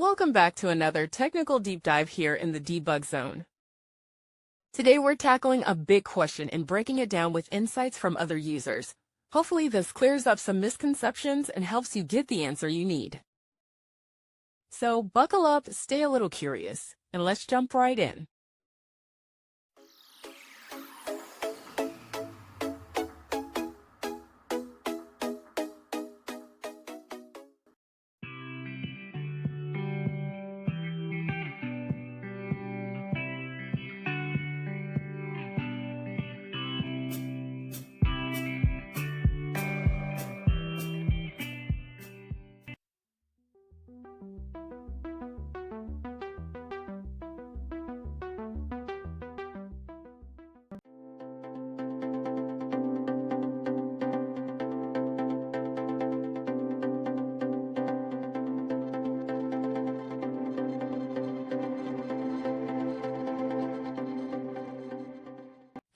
Welcome back to another technical deep dive here in the debug zone. Today we're tackling a big question and breaking it down with insights from other users. Hopefully this clears up some misconceptions and helps you get the answer you need. So buckle up, stay a little curious, and let's jump right in.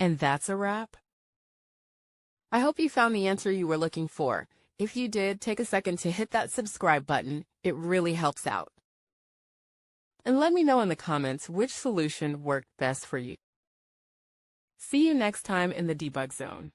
And that's a wrap. I hope you found the answer you were looking for. If you did, take a second to hit that subscribe button. It really helps out. And let me know in the comments which solution worked best for you. See you next time in the debug zone.